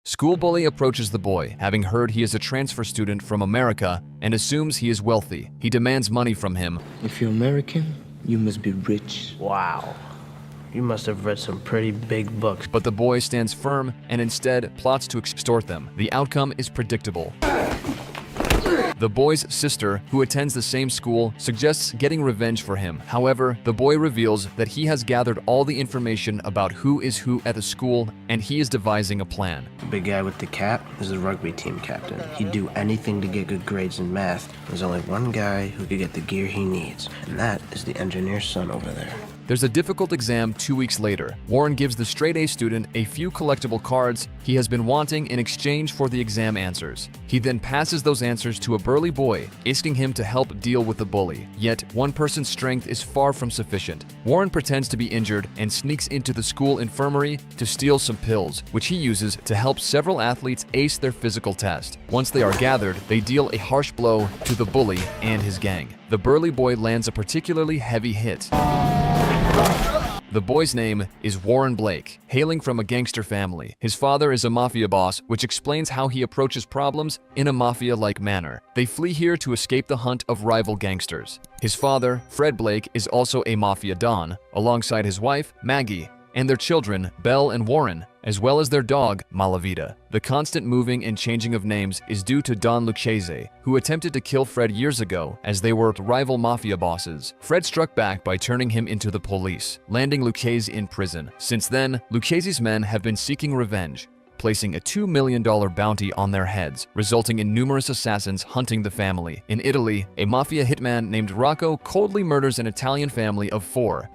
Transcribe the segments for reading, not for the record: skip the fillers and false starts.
School bully approaches the boy, having heard he is a transfer student from America and assumes he is wealthy. He demands money from him. If you're American, you must be rich. Wow. You must have read some pretty big books. But the boy stands firm and instead plots to extort them. The outcome is predictable. The boy's sister, who attends the same school, suggests getting revenge for him. However, the boy reveals that he has gathered all the information about who is who at the school, and he is devising a plan. The big guy with the cap is the rugby team captain. He'd do anything to get good grades in math. There's only one guy who could get the gear he needs, and that is the engineer's son over there. There's a difficult exam 2 weeks later. Warren gives the straight-A student a few collectible cards he has been wanting in exchange for the exam answers. He then passes those answers to a burly boy, asking him to help deal with the bully. Yet, one person's strength is far from sufficient. Warren pretends to be injured and sneaks into the school infirmary to steal some pills, which he uses to help several athletes ace their physical test. Once they are gathered, they deal a harsh blow to the bully and his gang. The burly boy lands a particularly heavy hit. The boy's name is Warren Blake, hailing from a gangster family. His father is a mafia boss, which explains how he approaches problems in a mafia-like manner. They flee here to escape the hunt of rival gangsters. His father, Fred Blake, is also a mafia don, alongside his wife, Maggie, and their children, Belle and Warren, as well as their dog, Malavita. The constant moving and changing of names is due to Don Lucchese, who attempted to kill Fred years ago as they were rival mafia bosses. Fred struck back by turning him into the police, landing Lucchese in prison. Since then, Lucchese's men have been seeking revenge, placing a $2 million bounty on their heads, resulting in numerous assassins hunting the family. In Italy, a mafia hitman named Rocco coldly murders an Italian family of 4,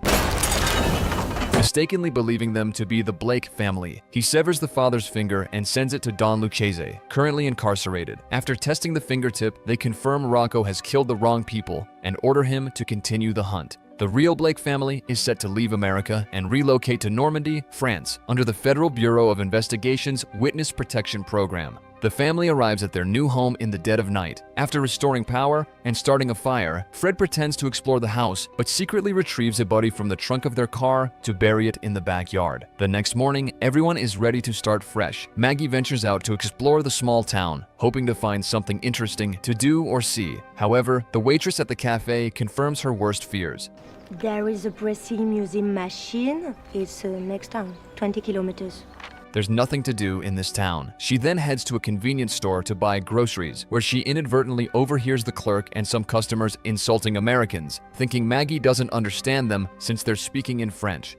mistakenly believing them to be the Blake family. He severs the father's finger and sends it to Don Lucchese, currently incarcerated. After testing the fingertip, they confirm Rocco has killed the wrong people and order him to continue the hunt. The real Blake family is set to leave America and relocate to Normandy, France, under the Federal Bureau of Investigation's Witness Protection Program. The family arrives at their new home in the dead of night. After restoring power and starting a fire, Fred pretends to explore the house, but secretly retrieves a body from the trunk of their car to bury it in the backyard. The next morning, everyone is ready to start fresh. Maggie ventures out to explore the small town, hoping to find something interesting to do or see. However, the waitress at the cafe confirms her worst fears. There is a Brazilian museum machine. It's next town, 20 kilometers. There's nothing to do in this town. She then heads to a convenience store to buy groceries, where she inadvertently overhears the clerk and some customers insulting Americans, thinking Maggie doesn't understand them since they're speaking in French.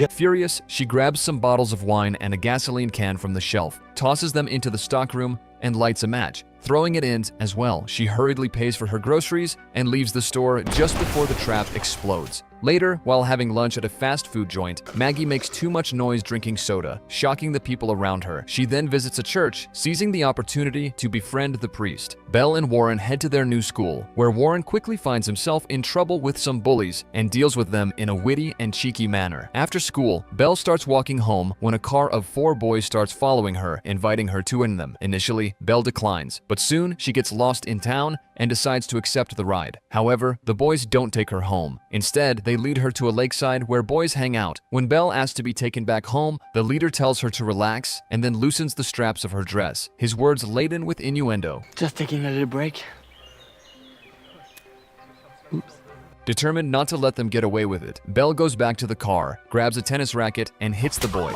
Furious, she grabs some bottles of wine and a gasoline can from the shelf, tosses them into the stockroom, and lights a match. Throwing it in as well, she hurriedly pays for her groceries and leaves the store just before the trap explodes. Later, while having lunch at a fast food joint, Maggie makes too much noise drinking soda, shocking the people around her. She then visits a church, seizing the opportunity to befriend the priest. Belle and Warren head to their new school, where Warren quickly finds himself in trouble with some bullies and deals with them in a witty and cheeky manner. After school, Belle starts walking home when a car of 4 boys starts following her, inviting her to win them. Initially, Belle declines, but soon she gets lost in town and decides to accept the ride. However, the boys don't take her home. Instead, they lead her to a lakeside where boys hang out. When Belle asks to be taken back home, the leader tells her to relax and then loosens the straps of her dress, his words laden with innuendo. Just taking a little break. Oops. Determined not to let them get away with it, Belle goes back to the car, grabs a tennis racket, and hits the boy,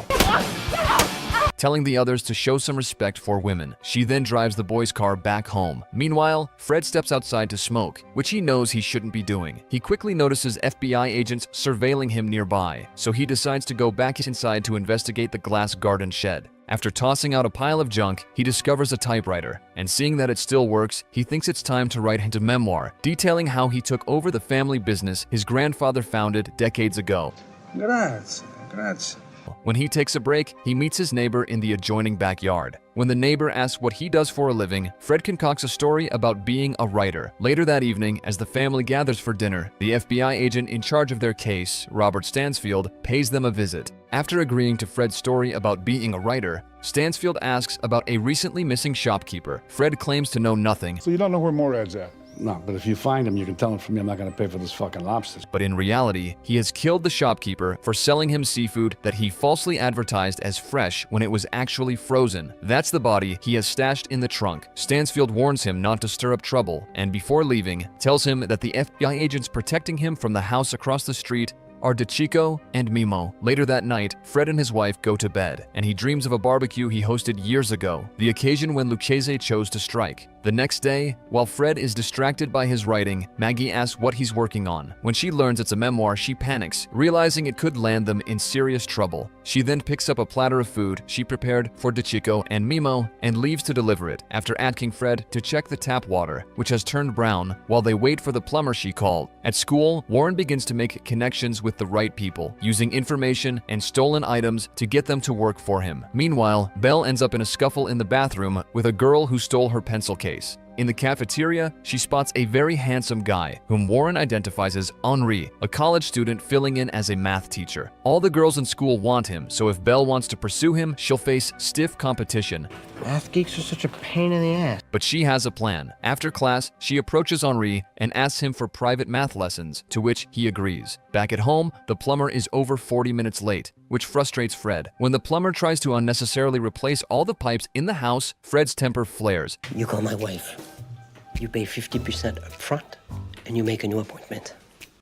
telling the others to show some respect for women. She then drives the boy's car back home. Meanwhile, Fred steps outside to smoke, which he knows he shouldn't be doing. He quickly notices FBI agents surveilling him nearby, so he decides to go back inside to investigate the glass garden shed. After tossing out a pile of junk, he discovers a typewriter, and seeing that it still works, he thinks it's time to write his memoir, detailing how he took over the family business his grandfather founded decades ago. Grazie, grazie. When he takes a break, he meets his neighbor in the adjoining backyard. When the neighbor asks what he does for a living, Fred concocts a story about being a writer. Later that evening, as the family gathers for dinner, the FBI agent in charge of their case, Robert Stansfield, pays them a visit. After agreeing to Fred's story about being a writer, Stansfield asks about a recently missing shopkeeper. Fred claims to know nothing. So you don't know where Morad's at? No, but if you find him, you can tell him from me I'm not gonna pay for this fucking lobsters. But in reality, he has killed the shopkeeper for selling him seafood that he falsely advertised as fresh when it was actually frozen. That's the body he has stashed in the trunk. Stansfield warns him not to stir up trouble, and before leaving, tells him that the FBI agents protecting him from the house across the street are DeChico and Mimo. Later that night, Fred and his wife go to bed, and he dreams of a barbecue he hosted years ago, the occasion when Lucchese chose to strike. The next day, while Fred is distracted by his writing, Maggie asks what he's working on. When she learns it's a memoir, she panics, realizing it could land them in serious trouble. She then picks up a platter of food she prepared for DeChico and Mimo and leaves to deliver it, after asking Fred to check the tap water, which has turned brown, while they wait for the plumber she called. At school, Warren begins to make connections with the right people, using information and stolen items to get them to work for him. Meanwhile, Belle ends up in a scuffle in the bathroom with a girl who stole her pencil case. In the cafeteria, she spots a very handsome guy, whom Warren identifies as Henri, a college student filling in as a math teacher. All the girls in school want him, so if Belle wants to pursue him, she'll face stiff competition. Math geeks are such a pain in the ass. But she has a plan. After class, she approaches Henri and asks him for private math lessons, to which he agrees. Back at home, the plumber is over 40 minutes late, which frustrates Fred. When the plumber tries to unnecessarily replace all the pipes in the house, Fred's temper flares. You call my wife. You pay 50% up front, and you make a new appointment.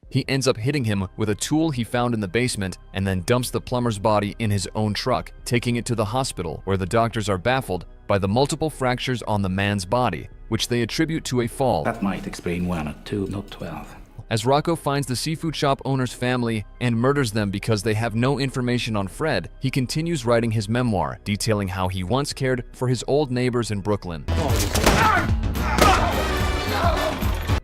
He ends up hitting him with a tool he found in the basement and then dumps the plumber's body in his own truck, taking it to the hospital, where the doctors are baffled by the multiple fractures on the man's body, which they attribute to a fall. That might explain 1 or 2, not 12. As Rocco finds the seafood shop owner's family and murders them because they have no information on Fred, he continues writing his memoir, detailing how he once cared for his old neighbors in Brooklyn.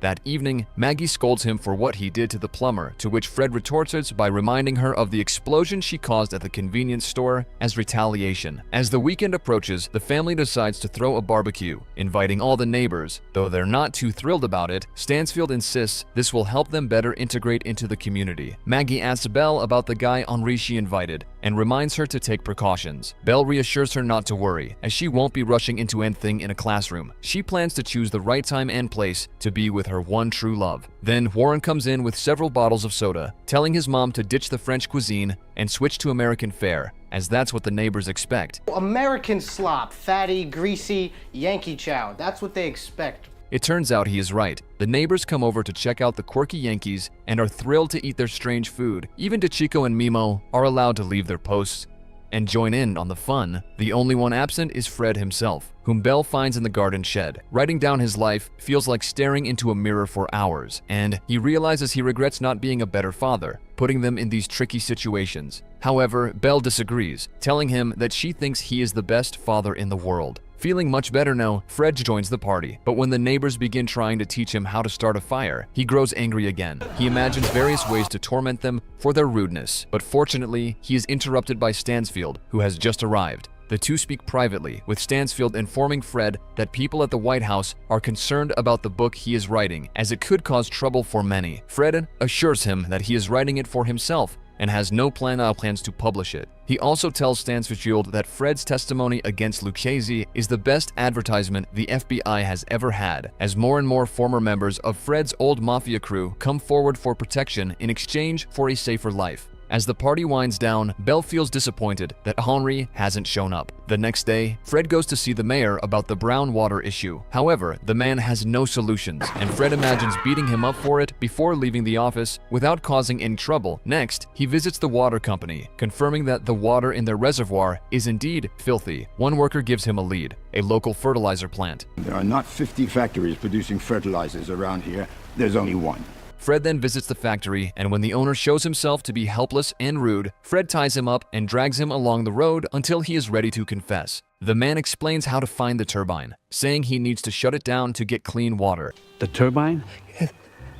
That evening, Maggie scolds him for what he did to the plumber, to which Fred retorts by reminding her of the explosion she caused at the convenience store as retaliation. As the weekend approaches, the family decides to throw a barbecue, inviting all the neighbors. Though they're not too thrilled about it, Stansfield insists this will help them better integrate into the community. Maggie asks Belle about the guy Henri she invited, and reminds her to take precautions. Belle reassures her not to worry, as she won't be rushing into anything in a classroom. She plans to choose the right time and place to be with her one true love. Then Warren comes in with several bottles of soda, telling his mom to ditch the French cuisine and switch to American fare, as that's what the neighbors expect. American slop, fatty, greasy, Yankee chow. That's what they expect. It turns out he is right. The neighbors come over to check out the quirky Yankees and are thrilled to eat their strange food. Even DeChico and Mimo are allowed to leave their posts and join in on the fun. The only one absent is Fred himself, whom Belle finds in the garden shed. Writing down his life feels like staring into a mirror for hours, and he realizes he regrets not being a better father, putting them in these tricky situations. However, Belle disagrees, telling him that she thinks he is the best father in the world. Feeling much better now, Fred joins the party, but when the neighbors begin trying to teach him how to start a fire, he grows angry again. He imagines various ways to torment them for their rudeness, but fortunately, he is interrupted by Stansfield, who has just arrived. The two speak privately, with Stansfield informing Fred that people at the White House are concerned about the book he is writing, as it could cause trouble for many. Fred assures him that he is writing it for himself and has no plans to publish it. He also tells Stansfield that Fred's testimony against Lucchese is the best advertisement the FBI has ever had, as more and more former members of Fred's old Mafia crew come forward for protection in exchange for a safer life. As the party winds down, Belle feels disappointed that Henri hasn't shown up. The next day, Fred goes to see the mayor about the brown water issue. However, the man has no solutions, and Fred imagines beating him up for it before leaving the office without causing any trouble. Next, he visits the water company, confirming that the water in their reservoir is indeed filthy. One worker gives him a lead, a local fertilizer plant. There are not 50 factories producing fertilizers around here. There's only one. Fred then visits the factory, and when the owner shows himself to be helpless and rude, Fred ties him up and drags him along the road until he is ready to confess. The man explains how to find the turbine, saying he needs to shut it down to get clean water. The turbine?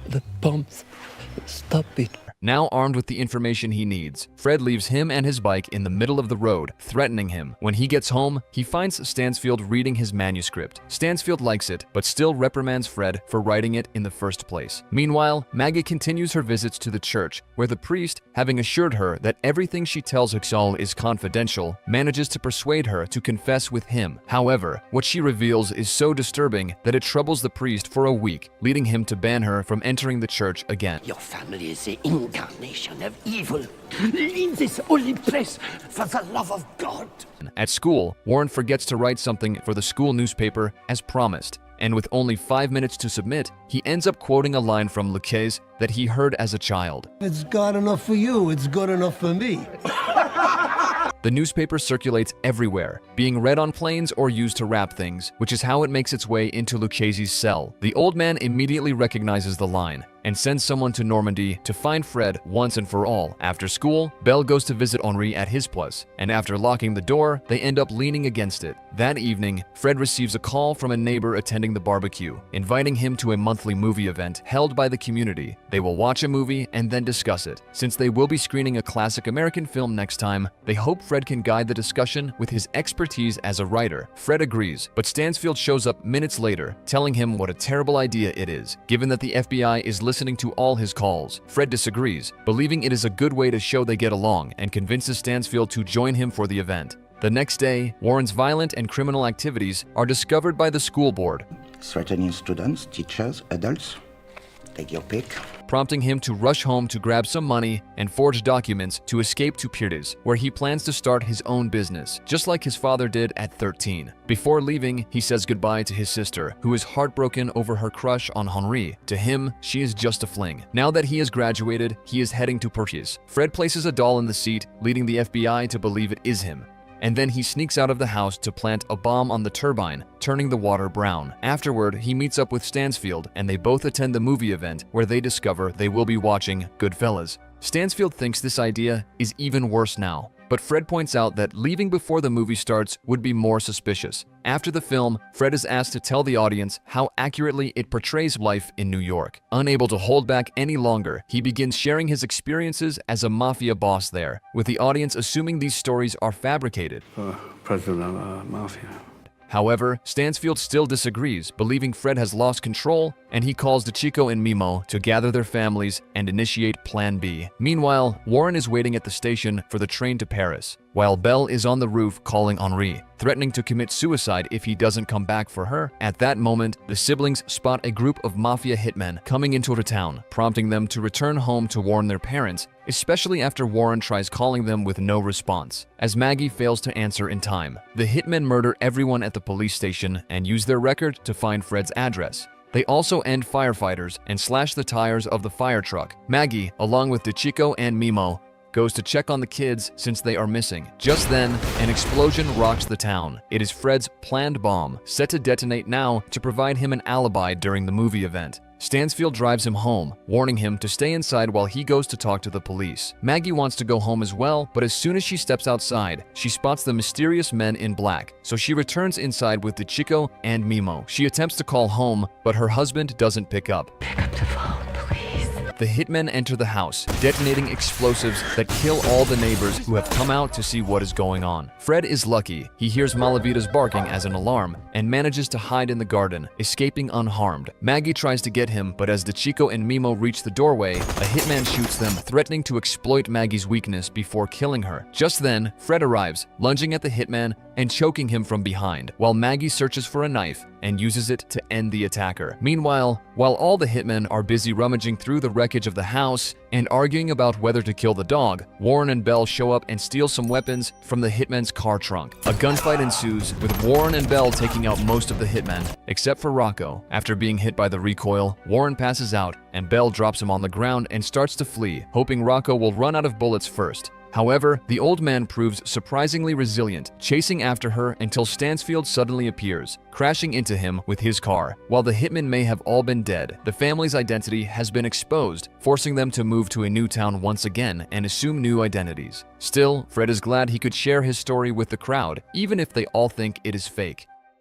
The pumps. Stop it. Now armed with the information he needs, Fred leaves him and his bike in the middle of the road, threatening him. When he gets home, he finds Stansfield reading his manuscript. Stansfield likes it, but still reprimands Fred for writing it in the first place. Meanwhile, Maggie continues her visits to the church, where the priest, having assured her that everything she tells Huxall is confidential, manages to persuade her to confess with him. However, what she reveals is so disturbing that it troubles the priest for a week, leading him to ban her from entering the church again. Your family is the incarnation of evil. Leave this holy place for the love of God. At school, Warren forgets to write something for the school newspaper as promised, and with only 5 minutes to submit, he ends up quoting a line from Lucchese that he heard as a child. It's good enough for you, it's good enough for me. The newspaper circulates everywhere, being read on planes or used to wrap things, which is how it makes its way into Lucchese's cell. The old man immediately recognizes the line and sends someone to Normandy to find Fred once and for all. After school, Belle goes to visit Henri at his place, and after locking the door, they end up leaning against it. That evening, Fred receives a call from a neighbor attending the barbecue, inviting him to a monthly movie event held by the community. They will watch a movie and then discuss it. Since they will be screening a classic American film next time, they hope Fred can guide the discussion with his expertise as a writer. Fred agrees, but Stansfield shows up minutes later, telling him what a terrible idea it is, given that the FBI is listening to all his calls. Fred disagrees, believing it is a good way to show they get along, and convinces Stansfield to join him for the event. The next day, Warren's violent and criminal activities are discovered by the school board, Threatening students, teachers, adults. Take your pick. prompting him to rush home to grab some money and forge documents to escape to Pirdes, where he plans to start his own business, just like his father did at 13. Before leaving, he says goodbye to his sister, who is heartbroken over her crush on Henri. To him, she is just a fling. Now that he has graduated, he is heading to Pirdes. Fred places a doll in the seat, leading the FBI to believe it is him. And then he sneaks out of the house to plant a bomb on the turbine, turning the water brown. Afterward, he meets up with Stansfield, and they both attend the movie event where they discover they will be watching Goodfellas. Stansfield thinks this idea is even worse now, but Fred points out that leaving before the movie starts would be more suspicious. After the film, Fred is asked to tell the audience how accurately it portrays life in New York. Unable to hold back any longer, he begins sharing his experiences as a mafia boss there, with the audience assuming these stories are fabricated. President of Mafia. However, Stansfield still disagrees, believing Fred has lost control, and he calls DeChico and Mimo to gather their families and initiate Plan B. Meanwhile, Warren is waiting at the station for the train to Paris, while Belle is on the roof calling Henri, threatening to commit suicide if he doesn't come back for her. At that moment, the siblings spot a group of mafia hitmen coming into the town, prompting them to return home to warn their parents, especially after Warren tries calling them with no response, as Maggie fails to answer in time. The hitmen murder everyone at the police station and use their record to find Fred's address. They also end firefighters and slash the tires of the fire truck. Maggie, along with DeChico and Mimo, goes to check on the kids since they are missing. Just then, an explosion rocks the town. It is Fred's planned bomb, set to detonate now to provide him an alibi during the movie event. Stansfield drives him home, warning him to stay inside while he goes to talk to the police. Maggie wants to go home as well, but as soon as she steps outside, she spots the mysterious men in black, so she returns inside with DeChico and Mimo. She attempts to call home, but her husband doesn't pick up. Pick up the phone, please. The hitmen enter the house, detonating explosives that kill all the neighbors who have come out to see what is going on. Fred is lucky. He hears Malavitas barking as an alarm and manages to hide in the garden, escaping unharmed. Maggie tries to get him, but as DeChico and Mimo reach the doorway, a hitman shoots them, threatening to exploit Maggie's weakness before killing her. Just then, Fred arrives, lunging at the hitman and choking him from behind, while Maggie searches for a knife and uses it to end the attacker. Meanwhile, while all the hitmen are busy rummaging through the wreckage of the house and arguing about whether to kill the dog, Warren and Belle show up and steal some weapons from the hitmen's car trunk. A gunfight ensues, with Warren and Belle taking out most of the hitmen, except for Rocco. After being hit by the recoil, Warren passes out, and Belle drops him on the ground and starts to flee, hoping Rocco will run out of bullets first. However, the old man proves surprisingly resilient, chasing after her until Stansfield suddenly appears, crashing into him with his car. While the hitmen may have all been dead, the family's identity has been exposed, forcing them to move to a new town once again and assume new identities. Still, Fred is glad he could share his story with the crowd, even if they all think it is fake.